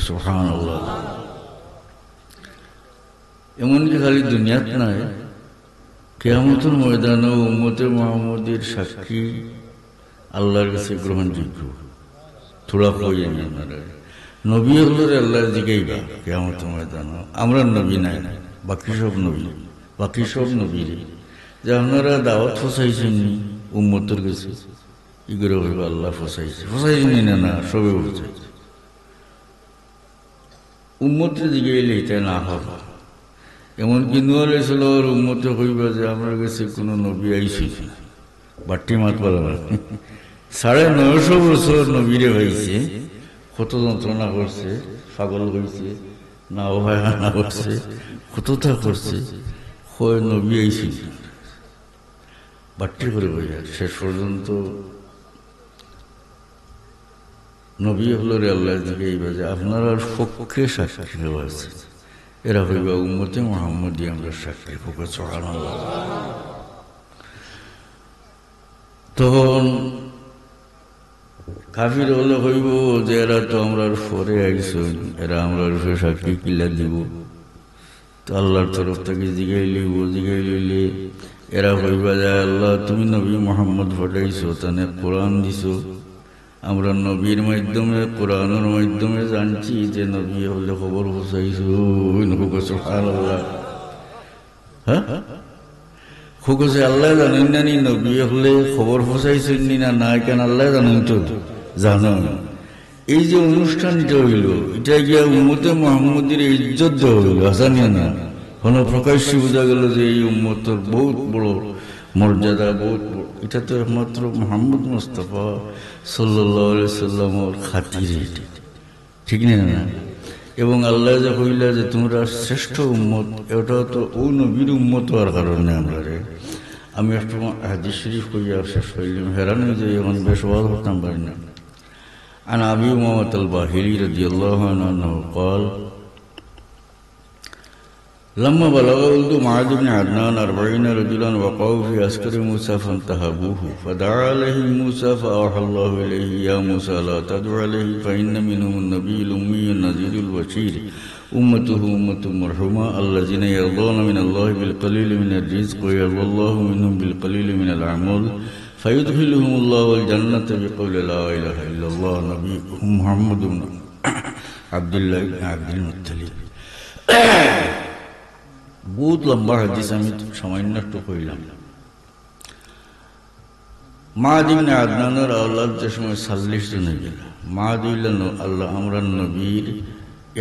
সুবহানাল্লাহ। এমনকি খালি দুনিয়াত নয়, কিয়ামতের ময়দানে উম্মতে মুহাম্মদীর সাক্ষী আল্লাহর কাছে গ্রহণযোগ্য। থোড়া কই আপনারা নবী হলরে আল্লাহ জিগাইবা কিয়ামতের ময়দানে, আমরা নবী নাই, বাকি সব নবী যে আপনারা দাওয়াত ফসাইছেন উম্মতের কাছে, ইগরে হইবা আল্লাহ ফসাইছেন না, সবে ফসাইছে। উম্মতের জিগাইলে এটা না হবা। এমনকি নূহ আলাইহিস সালামের উম্মতে কইবা যে আমার কাছে কোনো নবী আইছে, বাট্টি মাত বলা 950 বছর নবীরে হয়েছে, কত যন্ত্রণা করছে, পাগল হয়েছে, না অবহেলা করছে, কতটা করছে, নবী আইছে বাট্টি করে বোঝা। শেষ পর্যন্ত নবী হলরে আল্লাহ দিকে এই বাজে আপনার পক্ষে সাক্ষী দেওয়া আছে, এরা হইবা উম্মতে মুহাম্মদী, আমরা সাক্ষী পক্ষে চড়ানো। তখন কাফির হলে হইব যে এরা তো আমরা পরে আইস, এরা আমরা সাক্ষী কিলা দিব। তো আল্লাহর তরফ থেকে জিগাই লইলে এরা হইবা যায় আল্লাহ তুমি নবী মুহাম্মদ পাঠাইছো, তানে কোরআন দিছো, আমরা নবীর মাধ্যমে কোরআনের মাধ্যমে জানছি যে নবী হলে খবর পৌঁছাইছো। হ্যাঁ খুকছে আল্লাহ জানেন না নি নবী হলে খবর পৌঁছাইছেন না নাই, কেন আল্লাহ জানেন তো জানো। এই যে অনুষ্ঠানটা হইল, এটা গিয়া উম্মতে মুহাম্মদীর ইজ্জত দেওয়া হইল, জানিয়া না কোন প্রকাশ্যে বোঝা গেল যে এই উম্মতের বহুত বড় মর্যাদা, বহুত বড়। এটা তো একমাত্র মুহাম্মদ মুস্তাফা সাল্লাল্লাহু আলাইহি সাল্লামের খাতিরে, ঠিক না? এবং আল্লাহ যে কইলা যে তোমরা শ্রেষ্ঠ উম্মত, এটা তো ও নবীর উম্মত হওয়ার কারণে আমরা। আমি একটু হাদিস শরীফ কইয়া শেষ হইলাম, হেরান হয়ে যাই, এখন বেশ ওয়াজ করতাম পারি না। عن أبي أمامة الباهلي رضي الله عنه أنه قال لما بلغ ولد معاذ بن عدنان 40 رجلا وقعوا في عسكر موسى فانتهبوه فدعا عليهم موسى فأوحى الله إليه يا موسى لا تدع عليه فإن منهم النبي الأمي النذير البشير أمته أمة مرحومة الذين يرضون من الله بالقليل من الرزق ويرضى الله منهم بالقليل من الأعمال فيدخلهم الله الجنة بقول لا إله إلا الله نبيهم محمد بن عبد الله بن عبد المطلب। বহুত লম্বা হাদিস, আমি সামান্য একটু কইলাম। মাআদ ইবনে আদনানের আওলাদ যে সময় 40 জন হয়ে গেল, মাআদ হইলেন আল্লাহ আমরা নবীর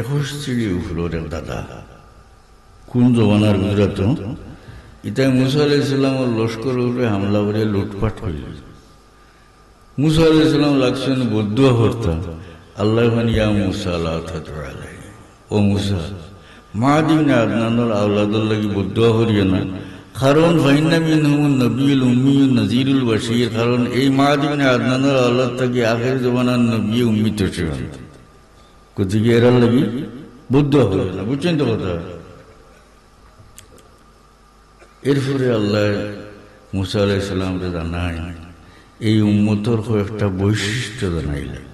21 চিড়ি উপরের দাদা। কোন জমানার গুজরাত, এটা মুসা আলাইহিস সালামের লস্কর উপরে হামলা করে লুটপাট হইল। মুসা আলাইহিস সালাম লাগছেন বদুয়া করতে, আল্লাহ ইয়া মুসা লা তাদউ আলাইহি, ও মুসা মাআদ ইবনে আদনানের আওলাদের লাগি বদুয়া করিও না, কারণ ফাইন্না মিনহুম নবিয়ুল উম্মিয়ুন নাযীরুল বাশীর, কারণ এই মাআদ ইবনে আদনানের আওলাদ থেকে আখির জামানার নবী উম্মি তো ছিলেন, কোথেকে এরা লাগি বদুয়া করিও না। বুঝছেন তো কথা? এরপরে আল্লাহ মুসা আলাইহিস সালামকে জানায় এই উম্মতর কয়েকটা বৈশিষ্ট্য জানাইলেন।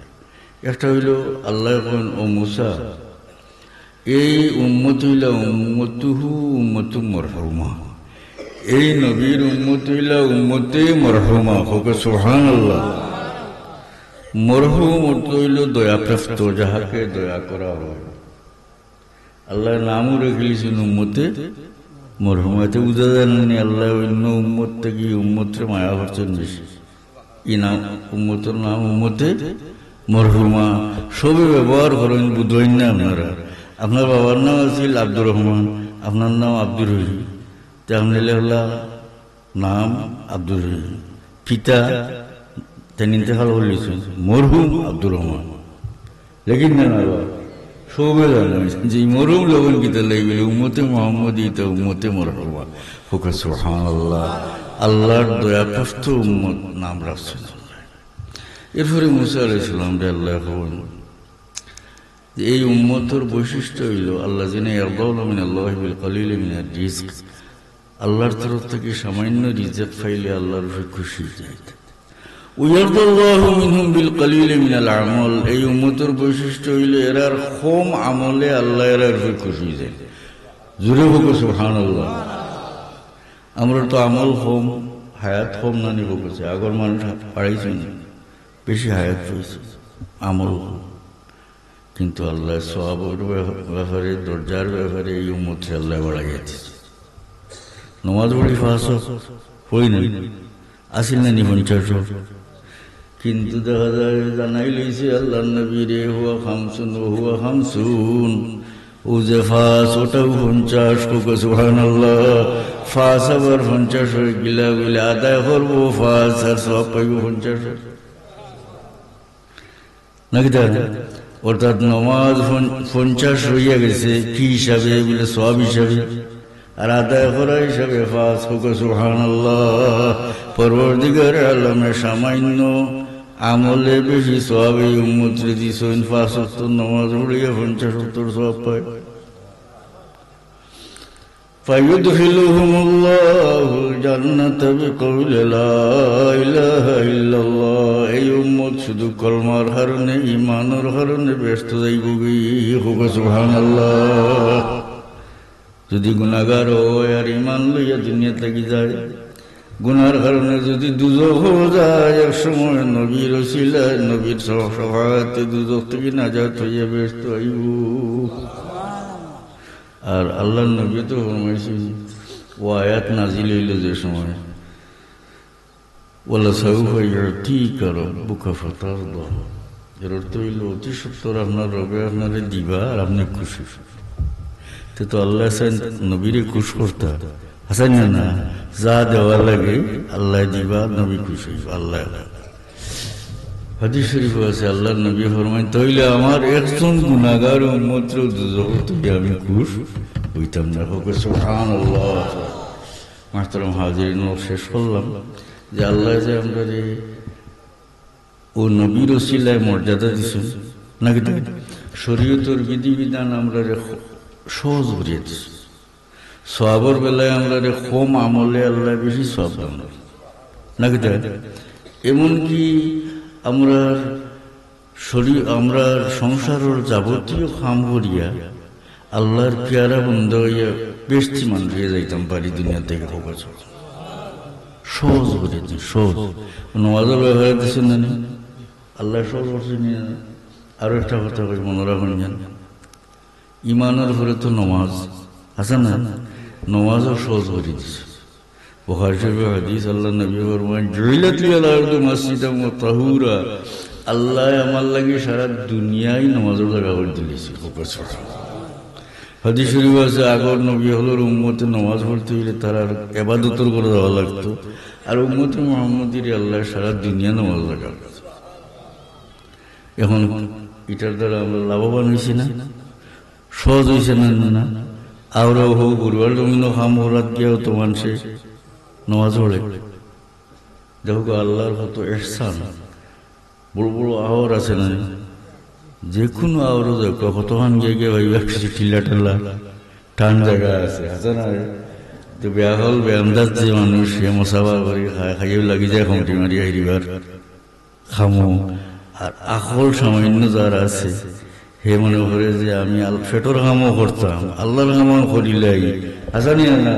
একটা হইল আল্লাহ কন ও মুসা এই উম্মত হইলা উম্মতুহু উম্মতু মরহুমা, এই নবীর উম্মত হইলা উম্মতে মরহুমা। হোক সুবহানাল্লাহ। মরহুম অর্থ হইল দয়াপ্রাপ্ত, যাহাকে দয়া করা হয়। আল্লাহ নামও রেখেছেন উম্মতে মরহুমাতে। বুঝা জানেনি আল্লাহ অন্য উম্মত থেকে উম্মতের মায়া করছেন বেশি। ই নাম উম্মতের নাম উম্মতে মরহুমা। সবে ব্যবহার করেন বুঝবেন না আপনারা। আপনার বাবার নাম আছিল আব্দুর রহমান, আপনার নাম আব্দুর রহিম, তাহলে নাম আব্দুর রহিম। পিতা তিনি ইন্তেকাল করলেছেন মরহুম আব্দুর রহমান। লেকিন না সবে জানেন যে মরহুম লগন গীতা লাগবে উম্মতে মোহাম্মদ ইতা উম্মতে মরহুমা। হোক সুবহানাল্লাহ। আল্লাহর দয়াপ্রাপ্ত উম্মত নাম রাখছেন। এরপরে মুসা আলাইহিস সালাম আল্লাহ হন এই উম্মতের বৈশিষ্ট্য হইল আল্লাহ যিনি ইয়ারদাউনা মিনাল্লাহি বিল কলিলি মিনার রিজক, আল্লাহর তরফ থেকে সামান্য রিজক পাইলে আল্লাহর উপরে খুশি যায়। ওয়ারদাল্লাহু মিনহুম বিল কলিলি মিনাল আমাল, এই উম্মতের বৈশিষ্ট্য হইল এরার কম আমলে আল্লাহ এরার উপরে খুশি যায়। জোরে হোক সুবহানাল্লাহ। আমরা তো আমল কম হায়াত কম না নিব গেছে, আগর মানুষ পাড়াইছে বেশি হায়াত পেয়েছে, আমল কম। কিন্তু আল্লাহ সওয়াবের ব্যাপারে দরজার ব্যাপারে এই উম্মতকে আল্লাহ বাড়াই যাচ্ছে। নমাজ পড়ি ফাঁস হই নাই আসিল না নি 50, কিন্তু দেখা যায় জানাই লইছে আল্লাহ নবী রে হুয়া খামসুন হুয়া খামসুন, ও যে ফাঁস ওটাও 50। কোক সুবহানাল্লাহ। ফাঁস আবার 50 হয়ে গিলা বলে আদায় করবো ফাঁস আর সব পাইব 50 নাকি? অর্থাৎ নমাজ 50 হইয়া গেছে কি হিসাবে বলে সব হিসাবে, আর আদায় করা হিসাবে ফাঁস। হোক সুবহানাল্লাহ। পরবর্তীকার আলমে সামান্য আমলে বেশি সব এই উম্মতরে দিছেন। 5 ওয়াক্ত নমাজ পড়িয়া 50-70 সব পায়। ফায়ুদখিলুহুমুল্লাহুল জান্নাতা বিকাউলি লা ইলাহা ইল্লাল্লাহ, এই উম্মত শুধু কলমার কারণে ঈমানের কারণে ব্যস্ত যাইবগি। হোক সুবহানাল্লাহ। যদি গুনাহগার হয় আর ঈমান লইয়া দুনিয়া থেকে যায়, গুনার কারণে যদি দুজখ হয়ে যায়, এক সময় নবীর ওসিলায় নবীর শাফাআতে দুজখ থেকে নাজাত হইয়া ব্যস্ত হইব। আর আল্লাহর নবী তো ফরমাইছেন ও আয়াত নাজিল হইল যে সময় ওয়ালা সাউফা ইউতিকা রাব্বুকা ফাতারদা, এর অর্থ হইল অতি সত্তর আপনার রবে আপনারে দিবা আর আপনি খুশি। তো আল্লাহ নবীরে খুশ করতা হাসান না, যা দেওয়ার লাগে আল্লাহ দিবা, নবী খুশি আল্লাহ। হাদিস শরীফ আছে আল্লাহ নবী ফরমায় তাইলে আমার একজন গুনাহগার উম্মতরে দুজখ থেকে আমি খুশ হইতাম না। হোক সুবহানাল্লাহ। মাহতারাম হাজিরিন, শেষ করলাম যে আল্লাহ যে আমরা ও নবীর ওসিলায় মর্যাদা দিছেন নাকি, শরীয়তের বিধিবিধান আমরা সহজ করিয়ে দিছি। সওয়াবের বেলায় আমরা কম আমলে আল্লাহ বেশি সওয়াব দান নাকি। এমনকি আমরা সংসারের যাবতীয় কাম করিয়া আল্লাহর পেয়ারা বন্ধ হইয়া বেশি মানুষ হয়ে যাইতাম পারি দুনিয়া থেকে। হোক সহজ করে দিন, সহজ। নমাজের ব্যবহার দিচ্ছেন না আল্লাহ সহজ করছেন। আরো একটা কথা কই মনে রাখুন, ইমানের ঘরে তো নমাজ আছে না, নমাজও সহজ করে দিচ্ছে। বুখারী শরীফের হাদিস আল্লাহ নবী ফরমায় জুইলাত লিয়াল আরদু মাসজিদান ওয়া তাহুরা, আল্লাহ আমার লাগি সারা দুনিয়ায় নামাজের জায়গা করে দিয়েছে। হাদিস শরীফ আছে আগর নবী হলোর উম্মতে নামাজ পড়তে হইলে তারা ইবাদতের করে দেওয়া লাগতো, আর উম্মতে মুহাম্মদীর আল্লাহ সারা দুনিয়া নামাজ জায়গা। এখন এটার দ্বারা আমরা লাভবান হয়েছি না, সহজ হয়েছে না। আওরাও হোক গুরুবার জমিনও খাম হরাত গিয়েও তো মানুষে নামাজ পড়ে। দেখো আল্লাহর কত ইহসান। বড় বড় আওয়ার আছে না, যে কোনো আওয়ারও দেখো কতক্ষণ গিয়ে গিয়ে ভাই কিছু টিল্লা টিল্লা টান জায়গা আছে না, তো বেয়া হল বেয়ান্দাজ যে মানুষ সে মশাবা করে খাইও লাগি যায় খমটি মারি হারিবার খামো। আর আকল সামান্য যারা আছে হে মনে করে যে আমি ফেটোর কামও করতাম, আল্লাহর কামও করিলাই আসানি না,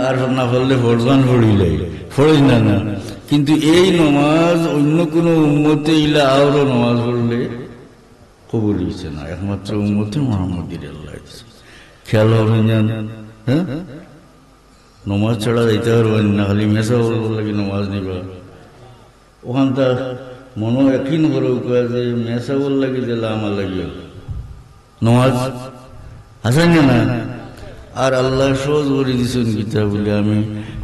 আর না ফেললে ফরজান ফড়িলাই ফড়ই না না। কিন্তু এই নমাজ অন্য কোনো উম্মতে ইলা আরো নমাজ পড়লে কবুল হইছে না, একমাত্র উম্মতে মুহাম্মদীর আল্লাহ। খেয়াল হবে জান, হ্যাঁ নমাজ ছাড়া যাইতে পারবেন না, খালি মেসা বলবো লাগে নমাজ নিবা। ওখানটা মনো একদিন করে যে মেসা বল লাগে দিলে আমার লাগিও নমাজ আসেন না। আর আল্লাহ সহজ করে দিচ্ছেন গীতা বলে আমি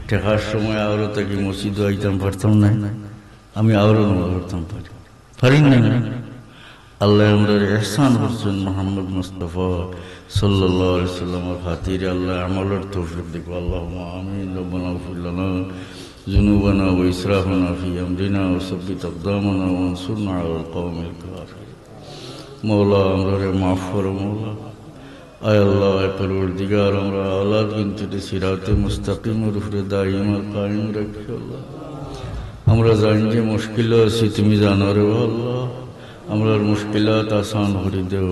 টেকার সময় আরো তাকে মসজিদে আইতাম পারতাম না, আমি আরো নমাজ পড়তাম পারি না। আল্লাহ আমরা এহসান করছেন মোহাম্মদ মুস্তাফা সাল্লাল্লাহু আলাইহি সাল্লামের খাতিরে। আল্লাহ আমলের তৌফিক দিক। আল্লাহুম্মা আমিন। রব্বানা ইগফির লানা যুনুবানা ওয়া ইসরাফানা ফি আমরিনা ওয়া সাব্বিত আকদামানা ওয়ানসুরনা আলাল কওমিল কাফিরিন। মওলা আমরা মাফ করো মওলা। আয় আল্লাহ আয় পরওয়ারদিগার, আমরা আওলাদ কিন্তু সিরাতে মুস্তাকিমের উপরে দাইম আর কায়েম রাখি আল্লাহ। আমরা জানি যে মুশকিল আছি, তুমি জানো রে আল্লাহ। আমরার মুশকিলাত আসান করে দেও,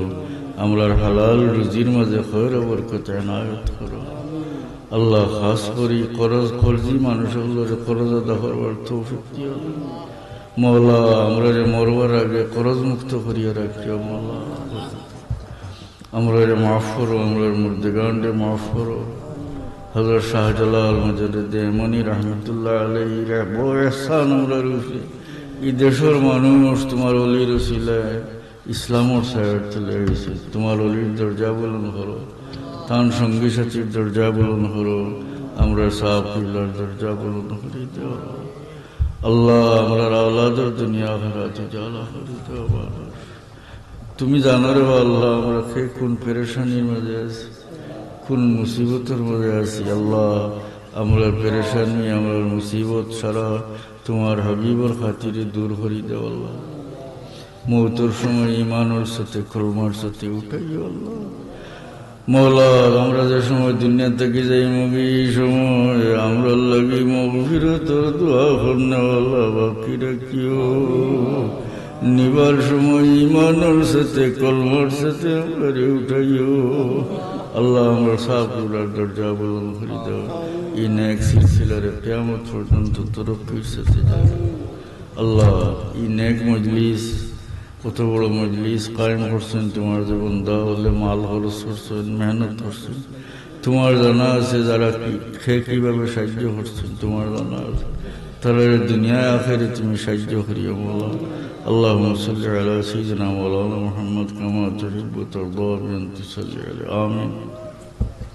আমরার হালাল রুজির মাঝে খৈর বরকত এনায়েত করো আল্লাহ। খাস করি কর্জি মানুষগুলোর করজ আদা করবার তৌফিক দিও মওলা। আমরা যে মরবার আগে করজ মুক্ত করিয়া রাখিও মওলা। আমরা মাফ করো, আমরার মুর্দেগান্ডে মাফ করো। হযরত শাহজালাল মুজাদ্দিদ মনি রহমতুল্লাহ আলাইহি বড় ইহসান আমরার উপরে। এই দেশের মানুষ তোমার অলির উসিলায় ইসলামর সাইড চলে গেছে। তোমার অলির দরজা বুলন্দ করো, তান সঙ্গী সাথীর দরজা বুলন্দ করো, আমরা সাহাব কিবলার দরজা বুলন্দ করে দেও আল্লাহ। আমরা আওলাদের দুনিয়া আখিরাতে জালা করে দেও মানুষ। তুমি জানো রে আল্লাহ আমরা কোন পেরেশানির মাঝে আছি, কোন মুসিবতের মধ্যে আছি আল্লাহ। আমরা পেরেশানি আমরা মুসিবত সারা তোমার হাবিবর খাতিরে দূর করি দেও আল্লাহ। মৌতের সময় ইমানের সাথে কলমার সাথে উঠাইও আল্লাহ মওলা। আমরা যে সময় দুনিয়া থেকে যাই মগি সময় আমরা লাগি মগফিরাতের দোয়া করনে আল্লাহ বাকি রাখিও। নিবার সময় ইমানের সাথে কলমার সাথে আমরা উঠাইও আল্লাহ। আমরা সাহাবুলার দরজা বুলন্দ করে দাও। এই নেক সিলসিলারে কিয়ামত পর্যন্ত তরফির সাথে যাও আল্লাহ। এই নেক মজলিস কত বড় মজলিস কায়েম করছেন তোমার যে বান্দা হলে মাল খরচ করছেন, মেহনত করছেন, তোমার জানা আছে। যারা খেয়ে কিভাবে সাহায্য করছেন তোমার জানা আছে। তাহলে দুনিয়ায় আখেরে তুমি সাহায্য করিও মওলা। اللهم صل على سيدنا مولانا محمد كما تحب وترضى بأن تصلي عليه آمين.